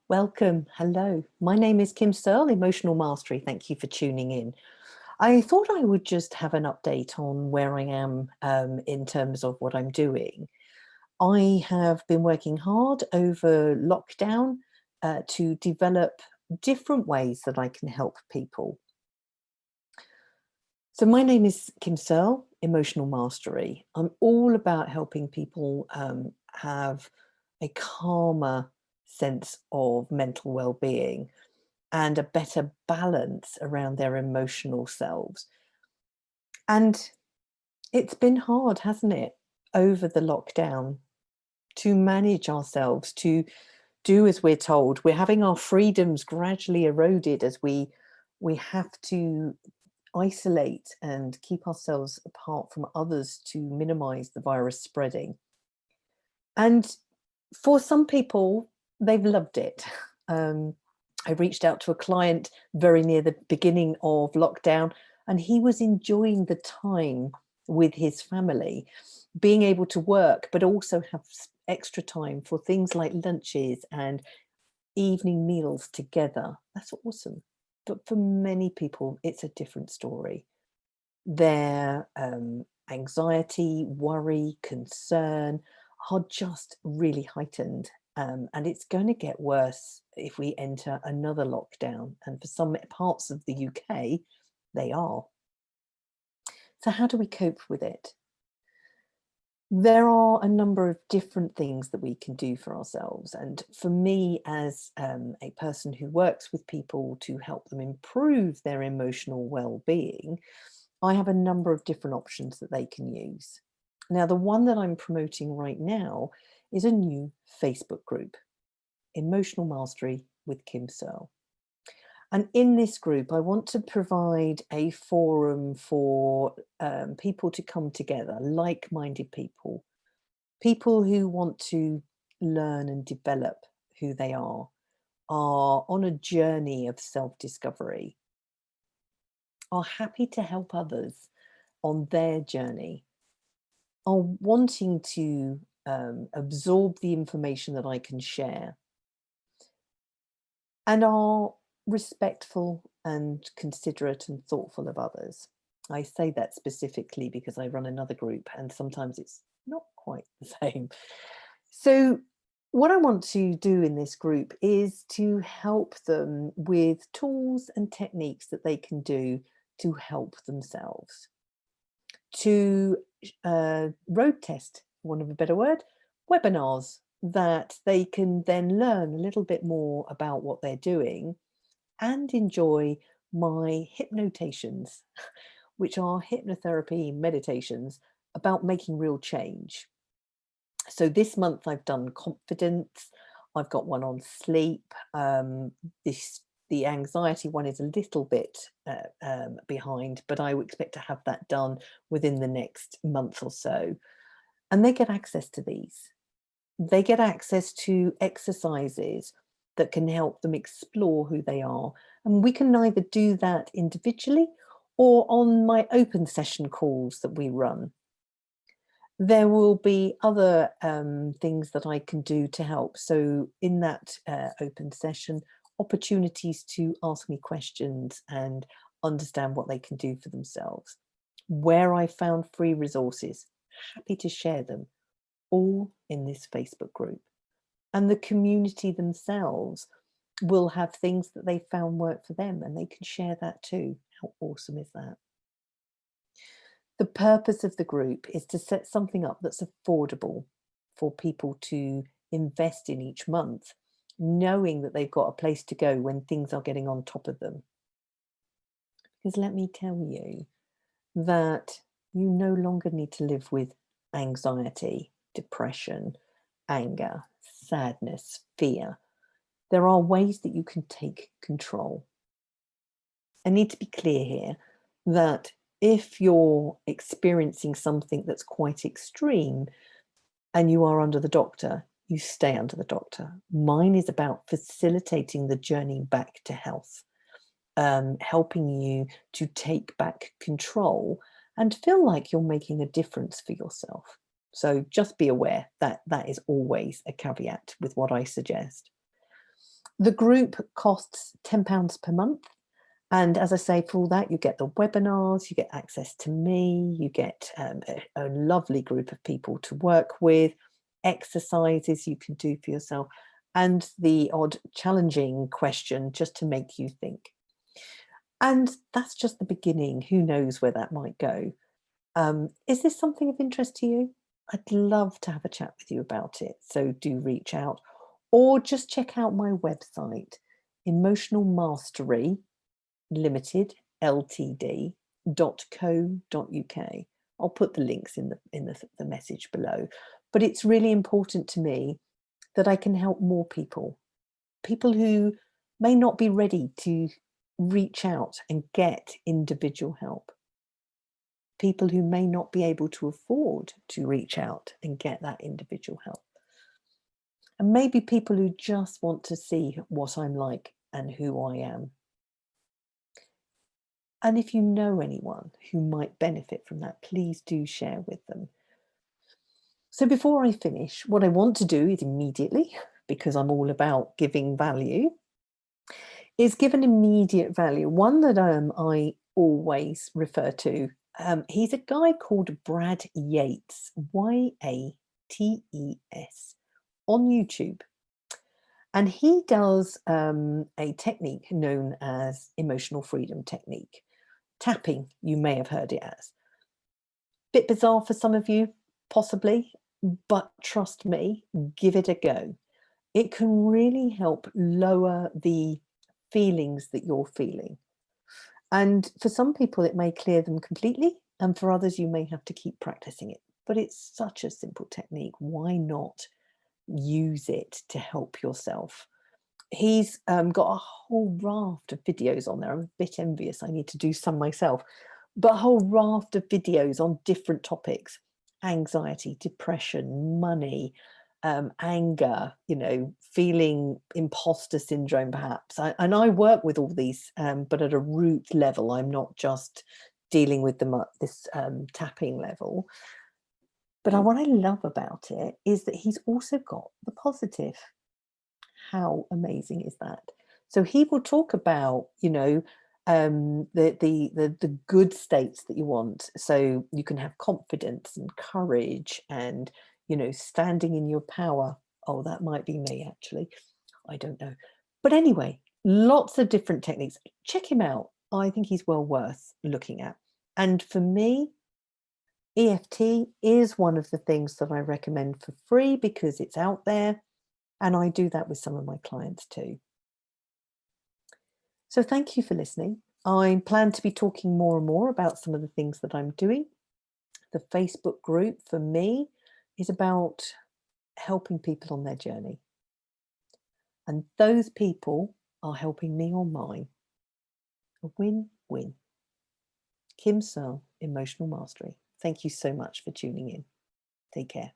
Welcome. Hello. My name is Kim Searle, Emotional Mastery. Thank you for tuning in. I thought I would just have an update on where I am in terms of what I'm doing. I have been working hard over lockdown to develop different ways that I can help people. So my name is Kim Searle, Emotional Mastery. I'm all about helping people have a calmer sense of mental well-being and a better balance around their emotional selves. And it's been hard, hasn't it, over the lockdown to manage ourselves, to do as we're told. We're having our freedoms gradually eroded as we have to isolate and keep ourselves apart from others to minimize the virus spreading. And for some people, they've loved it. I reached out to a client very near the beginning of lockdown, and he was enjoying the time with his family, being able to work, but also have extra time for things like lunches and evening meals together. That's awesome. But for many people, it's a different story. Their anxiety, worry, concern are just really heightened. And it's going to get worse if we enter another lockdown. And for some parts of the UK, they are. So, how do we cope with it? There are a number of different things that we can do for ourselves. And for me, as a person who works with people to help them improve their emotional well-being, I have a number of different options that they can use. Now, the one that I'm promoting right now is a new Facebook group, Emotional Mastery with Kim Searle. And in this group, I want to provide a forum for people to come together, like-minded people, people who want to learn and develop who they are on a journey of self-discovery, are happy to help others on their journey, are wanting to absorb the information that I can share, and are respectful and considerate and thoughtful of others. I say that specifically because I run another group and sometimes it's not quite the same. So, what I want to do in this group is to help them with tools and techniques that they can do to help themselves, to road test, for want of a better word, webinars that they can then learn a little bit more about what they're doing and enjoy my hypnotations, which are hypnotherapy meditations about making real change. So this month I've done confidence. I've got one on sleep. The anxiety one is a little bit behind, but I would expect to have that done within the next month or so. And they get access to these. They get access to exercises that can help them explore who they are. And we can either do that individually or on my open session calls that we run. There will be other things that I can do to help. So in that open session, opportunities to ask me questions and understand what they can do for themselves. Where I found free resources, happy to share them, all in this Facebook group. And the community themselves will have things that they found work for them and they can share that too. How awesome is that? The purpose of the group is to set something up that's affordable for people to invest in each month, knowing that they've got a place to go when things are getting on top of them. Because let me tell you that you no longer need to live with anxiety, depression, anger, sadness, fear. There are ways that you can take control. I need to be clear here that if you're experiencing something that's quite extreme and you are under the doctor, you stay under the doctor. Mine is about facilitating the journey back to health, helping you to take back control and feel like you're making a difference for yourself. So just be aware that that is always a caveat with what I suggest. The group costs £10 per month. And as I say, for all that, you get the webinars, you get access to me, you get a lovely group of people to work with, exercises you can do for yourself, and the odd challenging question just to make you think. And that's just the beginning. Who knows where that might go? Is this something of interest to you? I'd love to have a chat with you about it. So do reach out or just check out my website, Emotional Mastery Limited ltd.co.uk. I'll put the links in the message below. But it's really important to me that I can help more people who may not be ready to reach out and get individual help, people who may not be able to afford to reach out and get that individual help, and maybe people who just want to see what I'm like and who I am. And if you know anyone who might benefit from that, please do share with them. So before I finish, what I want to do is immediately, because I'm all about giving value, is give an immediate value, one that I always refer to. He's a guy called Brad Yates, Yates, on YouTube. And he does a technique known as emotional freedom technique. Tapping, you may have heard it as. Bit bizarre for some of you, possibly, but trust me, give it a go. It can really help lower the feelings that you're feeling. And for some people, it may clear them completely. And for others, you may have to keep practicing it. But it's such a simple technique. Why not use it to help yourself? He's got a whole raft of videos on there. I'm a bit envious. I need to do some myself. But a whole raft of videos on different topics: anxiety, depression, money, anger, feeling imposter syndrome, perhaps. And I work with all these, but at a root level. I'm not just dealing with them at this tapping level. But what I love about it is that he's also got the positive. How amazing is that? So he will talk about, the good states that you want. So you can have confidence and courage and, standing in your power. Oh, that might be me, actually. I don't know. But anyway, lots of different techniques. Check him out. I think he's well worth looking at. And for me, EFT is one of the things that I recommend for free because it's out there. And I do that with some of my clients too. So thank you for listening. I plan to be talking more and more about some of the things that I'm doing. The Facebook group for me is about helping people on their journey. And those people are helping me on mine. A win-win. Kim Searle, Emotional Mastery. Thank you so much for tuning in. Take care.